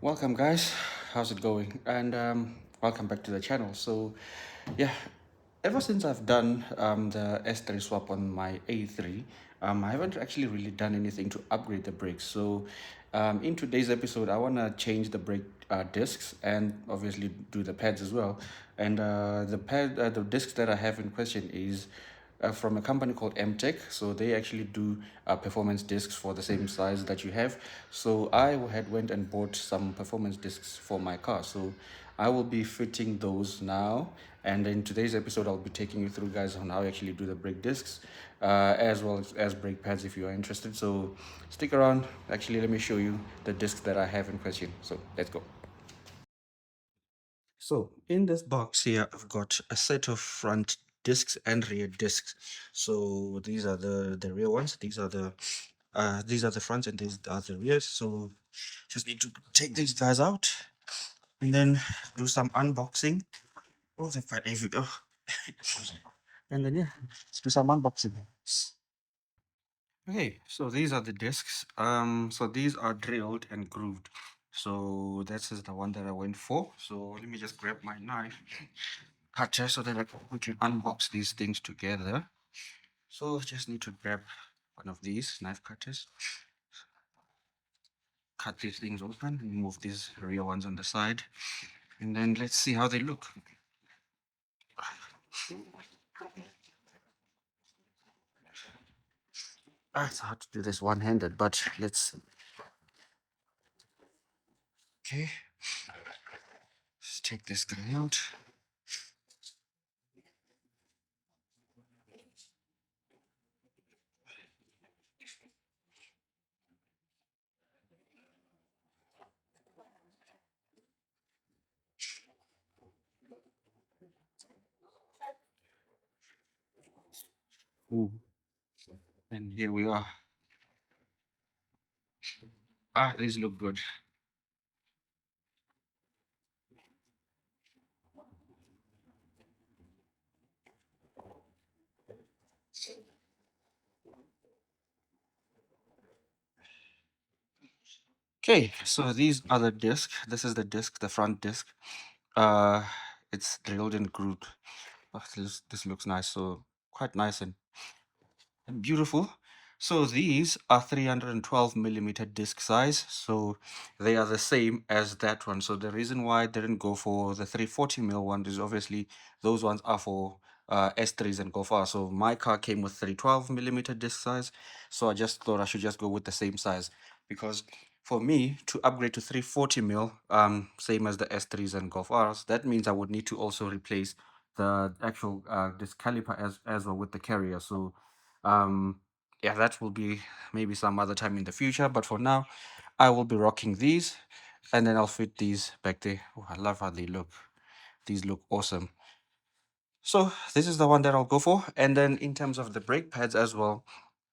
Welcome, guys. How's it going? And welcome back to the channel. So, yeah, ever since I've done the S3 swap on my A3, I haven't actually really done anything to upgrade the brakes. So, in today's episode, I want to change the brake discs and obviously do the pads as well. And the discs that I have in question is from a company called MTec. So they actually do performance discs for the same size that you have. So I had went and bought some performance discs for my car. So I will be fitting those now. And in today's episode, I'll be taking you through, guys, on how I actually do the brake discs, as well as brake pads if you are interested. So stick around. Actually, let me show you the discs that I have in question. So let's go. So in this box here, I've got a set of front discs and rear discs. So these are the rear ones. These are the fronts and these are the rears. So just need to take these guys out and then do some unboxing. Oh, they're quite heavy. Oh. And then yeah, let's do some unboxing. Okay, so these are the discs. So these are drilled and grooved. So this is the one that I went for. So let me just grab my knife cutter so that we can unbox these things together. So just need to grab one of these knife cutters, cut these things open, remove these rear ones on the side, and then let's see how they look. It's hard to do this one-handed, but let's. Okay, let's take this guy out. Ooh. And here we are. These look good. Okay, so these are the disc. This is the disc, the front disc. Uh, it's drilled and grooved. This looks nice. So quite nice and beautiful. So these are 312 millimeter disc size. So they are the same as that one. So the reason why I didn't go for the 340 mil one is obviously those ones are for S3s and Golf R. So my car came with 312 millimeter disc size. So I just thought I should just go with the same size because for me to upgrade to 340 mil, same as the S3s and Golf Rs, that means I would need to also replace the actual disc caliper as well with the carrier. So yeah, that will be maybe some other time in the future, but for now I will be rocking these and then I'll fit these back there. Oh, I love how they look. These look awesome. So this is the one that I'll go for. And then in terms of the brake pads as well,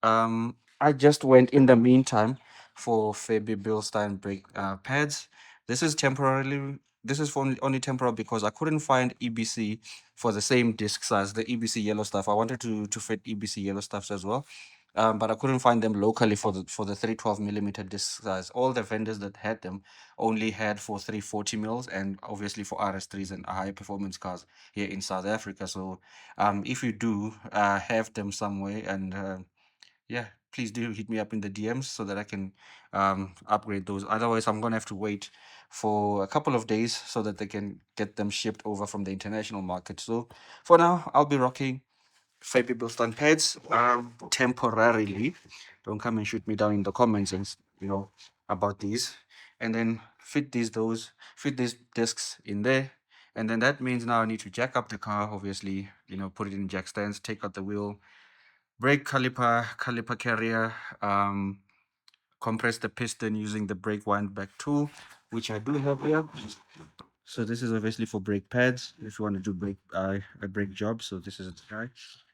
I just went in the meantime for Fabi Bilstein brake pads. This is temporarily. This is for only temporal because I couldn't find EBC for the same disc size, the EBC yellow stuff. I wanted to fit EBC yellow stuffs as well, but I couldn't find them locally for the 312 millimeter disc size. All the vendors that had them only had for 340 mils, and obviously for RS3s and high performance cars here in South Africa. So if you do have them somewhere, and yeah, please do hit me up in the DMs so that I can upgrade those. Otherwise, I'm gonna have to wait for a couple of days so that they can get them shipped over from the international market. So for now, I'll be rocking Fabi people stand pads temporarily. Don't come and shoot me down in the comments and about these. And then fit these discs in there. And then that means now I need to jack up the car, obviously, put it in jack stands, take out the wheel, brake caliper carrier, compress the piston using the brake wind back tool, which I do have here. So this is obviously for brake pads if you want to do a brake job. So this is the guy.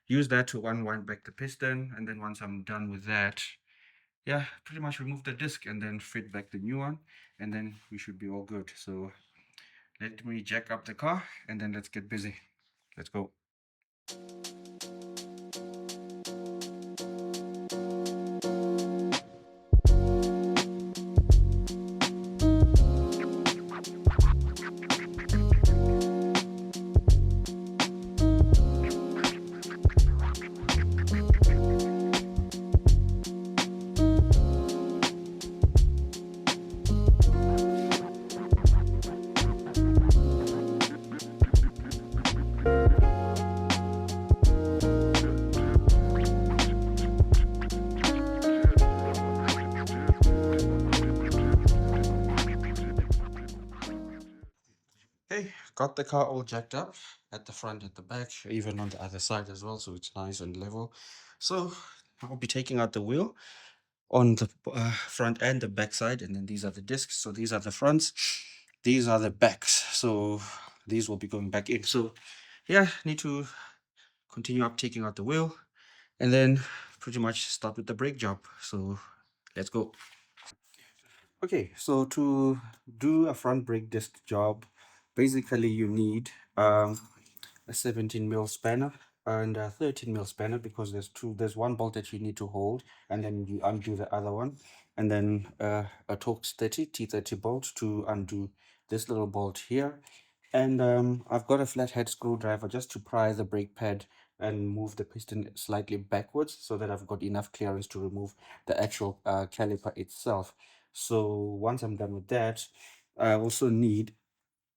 Use that to unwind back the piston, and then once I'm done with that, yeah, pretty much remove the disc and then fit back the new one, and then we should be all good. So let me jack up the car and then let's get busy. Let's go. got the car all jacked up at the front, at the back, even on the other side as well, so it's nice and level. So I'll be taking out the wheel on the front and the back side, and then these are the discs. So these are the fronts, these are the backs. So these will be going back in. So yeah, need to continue up taking out the wheel, and then pretty much start with the brake job. So let's go. Okay, so to do a front brake disc job, basically you need a 17 mil spanner and a 13 mil spanner, because there's one bolt that you need to hold, and then you undo the other one, and then a Torx 30 T30 bolt to undo this little bolt here. And I've got a flathead screwdriver just to pry the brake pad and move the piston slightly backwards, so that I've got enough clearance to remove the actual caliper itself. So once I'm done with that, I also need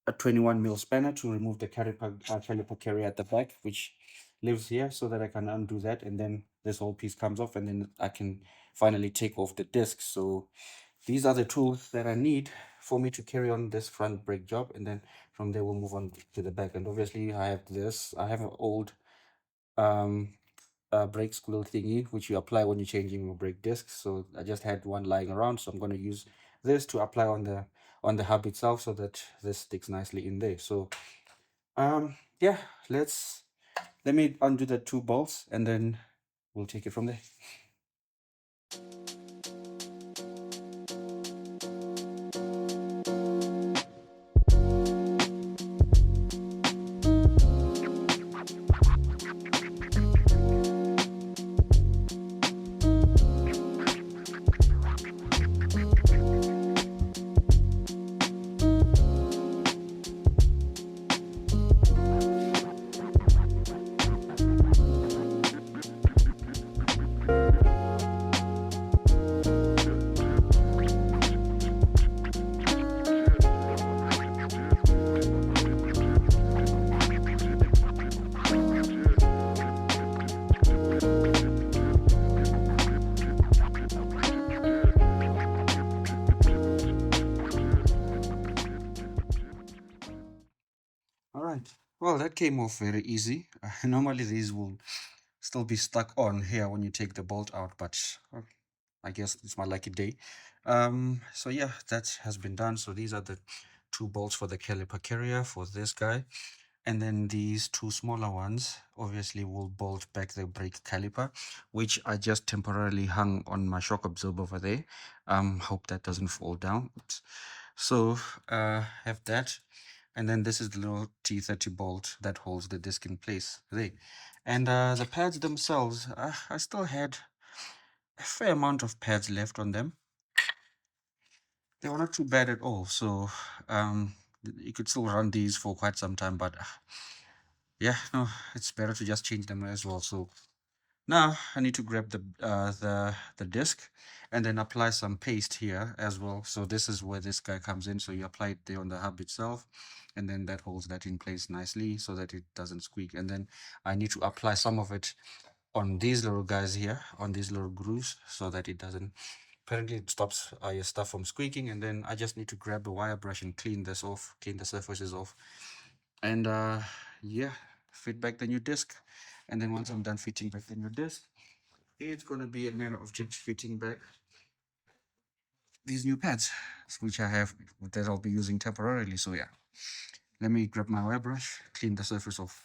a 21 mil spanner to remove the caliper carrier at the back, which lives here, so that I can undo that, and then this whole piece comes off, and then I can finally take off the disc. So these are the tools that I need for me to carry on this front brake job, and then from there we'll move on to the back. And obviously I have an old um brake squeal thingy which you apply when you're changing your brake discs. So I just had one lying around, so I'm going to use this to apply on the hub itself, so that this sticks nicely in there. So yeah, let me undo the two bolts, and then we'll take it from there. All right. Well, that came off very easy. Normally these will still be stuck on here when you take the bolt out, but I guess it's my lucky day. So yeah, that has been done. So these are the two bolts for the caliper carrier for this guy. And then these two smaller ones obviously will bolt back the brake caliper, which I just temporarily hung on my shock absorber over there. Hope that doesn't fall down. So have that. And then this is the little T30 bolt that holds the disc in place there. And the pads themselves, I still had a fair amount of pads left on them. They were not too bad at all. So you could still run these for quite some time, but yeah, no, it's better to just change them as well. So now I need to grab the disc and then apply some paste here as well. So this is where this guy comes in. So you apply it there on the hub itself, and then that holds that in place nicely so that it doesn't squeak. And then I need to apply some of it on these little guys here, on these little grooves, so that it doesn't, apparently it stops your stuff from squeaking. And then I just need to grab a wire brush and clean this off, clean the surfaces off, and yeah, fit back the new disc. And then once I'm done fitting back the new disc, it's going to be a matter of just fitting back these new pads, which I have, that I'll be using temporarily. So yeah, let me grab my wire brush, clean the surface off.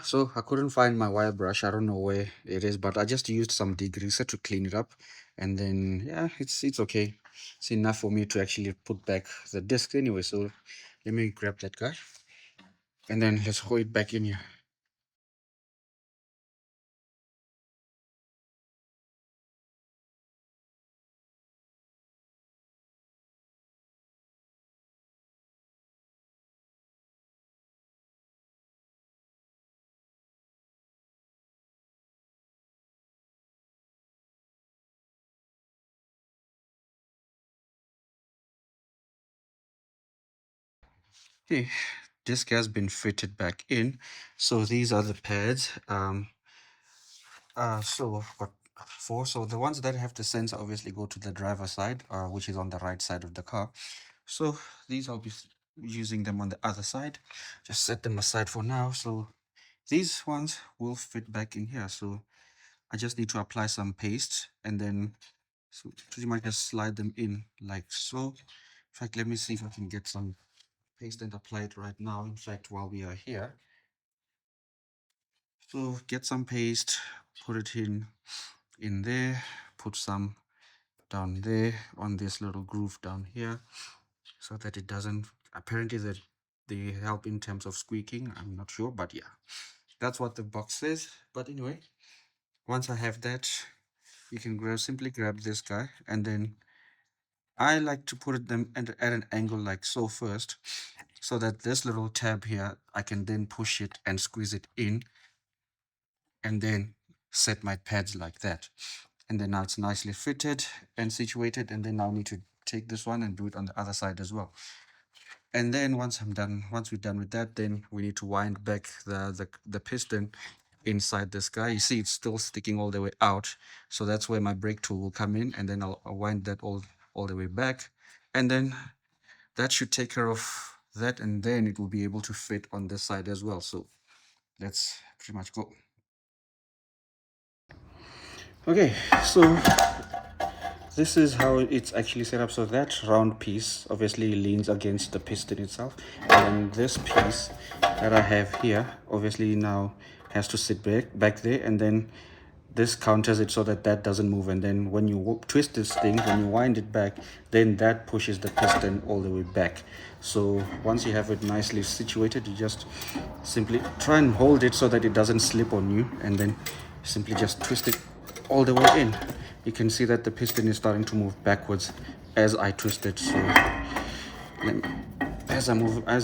So I couldn't find my wire brush. I don't know where it is, but I just used some degreaser to clean it up, and then yeah, it's okay. It's enough for me to actually put back the disc anyway. So let me grab that guy, and then let's hold it back in here. Okay, disc has been fitted back in. So these are the pads. So I've got four. So the ones that have the sensor obviously go to the driver's side, which is on the right side of the car. So these I'll be using them on the other side. Just set them aside for now. So these ones will fit back in here. So I just need to apply some paste and then pretty much just slide them in like so. In fact, let me see if I can get some paste and apply it right now. In fact, while we are here. So get some paste, put it in there, put some down there on this little groove down here so that it doesn't, apparently that they help in terms of squeaking. I'm not sure, but yeah, that's what the box says. But anyway, once I have that, you can simply grab this guy, and then I like to put them at an angle like so first, so that this little tab here, I can then push it and squeeze it in, and then set my pads like that. And then now it's nicely fitted and situated, and then now I need to take this one and do it on the other side as well. And then once we're done with that, then we need to wind back the piston inside this guy. You see it's still sticking all the way out, so that's where my brake tool will come in, and then I'll wind that all the way back, and then that should take care of that, and then it will be able to fit on this side as well. So let's pretty much go. Okay, so this is how it's actually set up. So that round piece obviously leans against the piston itself, and this piece that I have here obviously now has to sit back there, and then this counters it so that that doesn't move. And then when you twist this thing, when you wind it back, then that pushes the piston all the way back. So once you have it nicely situated, you just simply try and hold it so that it doesn't slip on you, and then simply just twist it all the way in. You can see that the piston is starting to move backwards as I twist it. So as I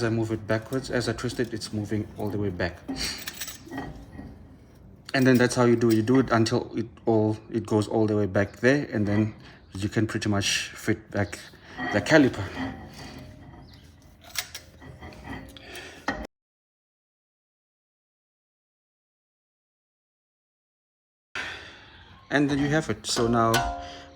move it backwards, as I twist it, it's moving all the way back. And then that's how you do it until it goes all the way back there, and then you can pretty much fit back the caliper. And then you have it. So now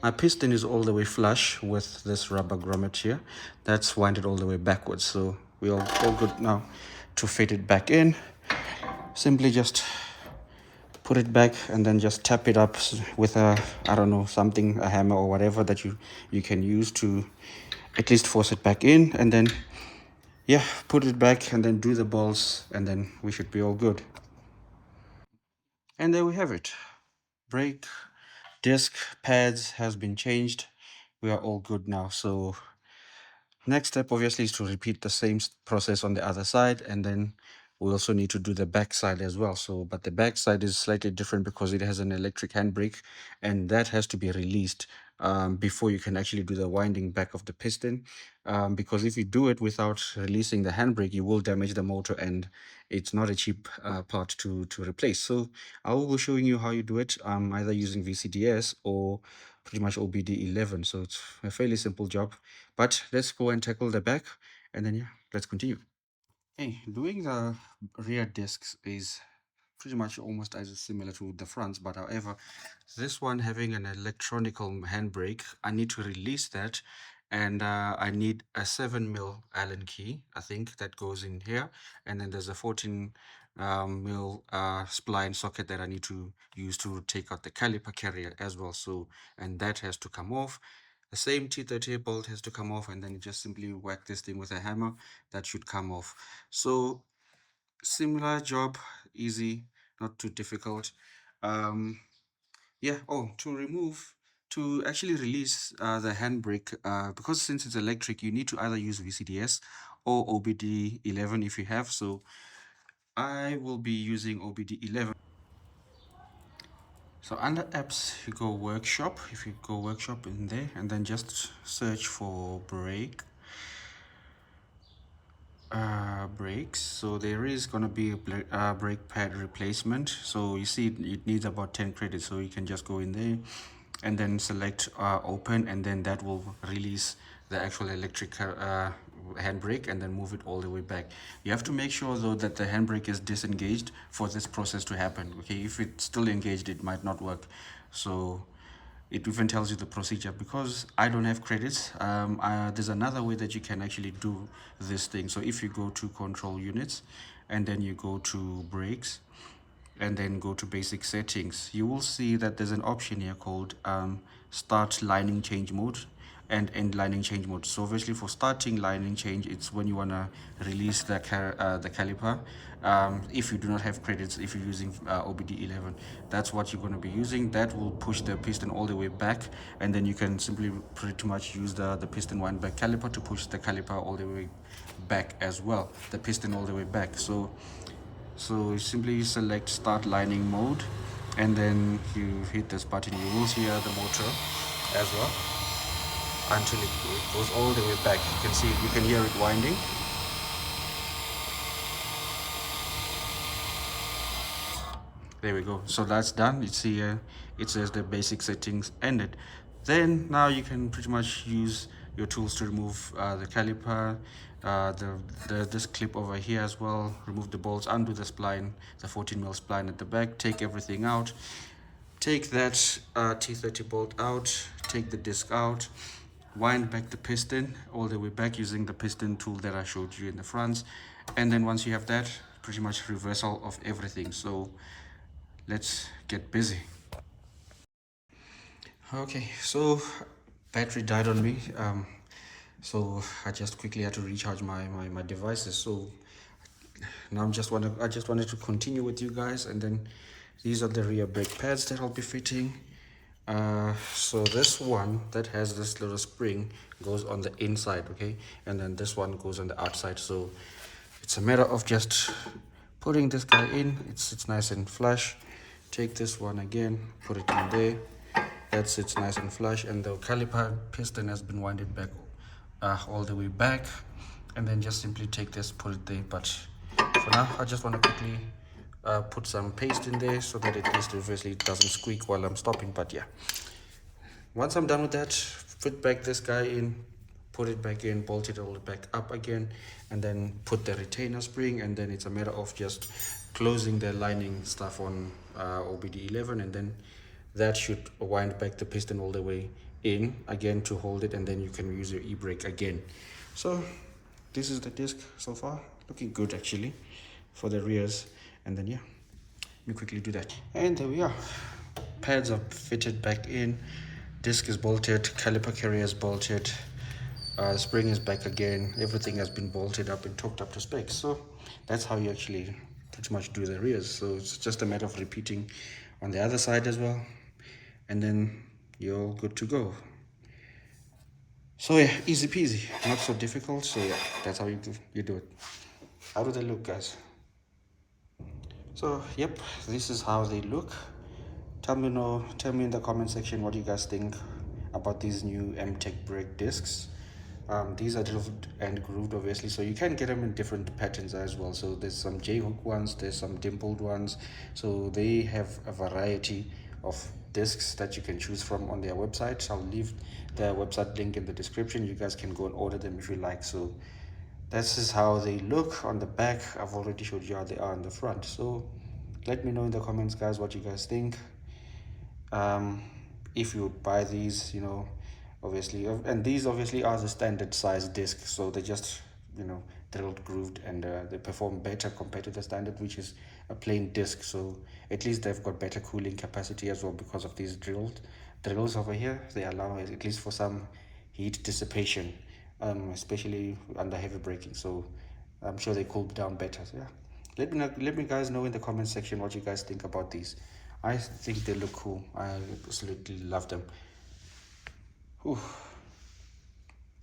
my piston is all the way flush with this rubber grommet here. That's winded all the way backwards. So we're all good now to fit it back in. Simply just put it back and then just tap it up with a, I don't know, something, a hammer or whatever that you can use to at least force it back in. And then, yeah, put it back and then do the balls, and then we should be all good. And there we have it. Brake disc pads has been changed. We are all good now. So next step obviously is to repeat the same process on the other side, and then we also need to do the back side as well. So but the back side is slightly different because it has an electric handbrake, and that has to be released before you can actually do the winding back of the piston, because if you do it without releasing the handbrake, you will damage the motor, and it's not a cheap part to replace. So I will be showing you how you do it, either using VCDS or pretty much OBD11. So it's a fairly simple job, but let's go and tackle the back, and then yeah, let's continue. Hey, doing the rear discs is pretty much almost as similar to the fronts, but however, this one having an electronical handbrake, I need to release that, and I need a 7mm Allen key, I think, that goes in here, and then there's a 14 mil spline socket that I need to use to take out the caliper carrier as well. So, and that has to come off. The same T30 bolt has to come off, and then you just simply whack this thing with a hammer. That should come off. So similar job, easy, not too difficult. Yeah, oh, to actually release the handbrake, because since it's electric, you need to either use VCDS or OBD11 if you have. So I will be using OBD11. So under apps, you go workshop. If you go workshop in there, and then just search for brake brakes. So there is gonna be a brake pad replacement. So you see it needs about 10 credits. So you can just go in there and then select open, and then that will release the actual electric handbrake, and then move it all the way back. You have to make sure though that the handbrake is disengaged for this process to happen. Okay, if it's still engaged, it might not work. So it even tells you the procedure. Because I don't have credits, there's another way that you can actually do this thing. So if you go to control units and then you go to brakes and then go to basic settings, you will see that there's an option here called start lining change mode and end lining change mode. So obviously for starting lining change, it's when you want to release the caliper. If you do not have credits, if you're using OBD11, that's what you're going to be using. That will push the piston all the way back, and then you can simply pretty much use the piston wind back caliper to push the caliper all the way back as well, the piston all the way back. So you simply select start lining mode, and then you hit this button. You will hear the motor as well until it goes all the way back. You can see, you can hear it winding. There we go. So that's done. It's here. It says the basic settings ended. Then now you can pretty much use your tools to remove the caliper, this clip over here as well. Remove the bolts, undo the spline, the 14mm spline at the back. Take everything out. Take that T30 bolt out. Take the disc out. Wind back the piston all the way back using the piston tool that I showed you in the front. And then once you have that, pretty much reversal of everything. So let's get busy. Okay, so battery died on me, so I just quickly had to recharge my devices. So now I just wanted to continue with you guys. And then these are the rear brake pads that I'll be fitting. So this one that has this little spring goes on the inside, okay, and then this one goes on the outside. So it's a matter of just putting this guy in. It's nice and flush. Take this one again, put it in there. That's it's nice and flush, and the caliper piston has been winded back all the way back. And then just simply take this, put it there. But for now, I just want to quickly put some paste in there so that at least obviously it doesn't squeak while I'm stopping. But yeah, once I'm done with that, fit back this guy in, put it back in, bolt it all back up again, and then put the retainer spring. And then it's a matter of just closing the lining stuff on OBD11, and then that should wind back the piston all the way in again to hold it, and then you can use your e-brake again. So this is the disc so far, looking good actually for the rears. And then yeah, let me quickly do that. And there we are, pads are fitted back in, disc is bolted, caliper carrier is bolted, spring is back again, everything has been bolted up and torqued up to specs. So that's how you actually pretty much do the rears. So it's just a matter of repeating on the other side as well, and then you're good to go. So yeah, easy peasy, not so difficult. So yeah, that's how you do it. How do they look, guys? So yep, this is how they look. Tell me in the comment section what you guys think about these new MTec brake discs. These are drilled and grooved obviously, so you can get them in different patterns as well. So there's some J-hook ones, there's some dimpled ones, so they have a variety of discs that you can choose from on their website. I'll leave the website link in the description. You guys can go and order them if you like. So this is how they look on the back. I've already showed you how they are on the front. So let me know in the comments, guys, what you guys think. If you would buy these, you know, obviously, and these obviously are the standard size disc, so they just, you know, drilled, grooved, and they perform better compared to the standard, which is a plain disc. So at least they've got better cooling capacity as well because of these drills over here. They allow at least for some heat dissipation, especially under heavy braking. So I'm sure they cool down better. So yeah, let me guys know in the comment section what you guys think about these. I think they look cool. I absolutely love them. Whew.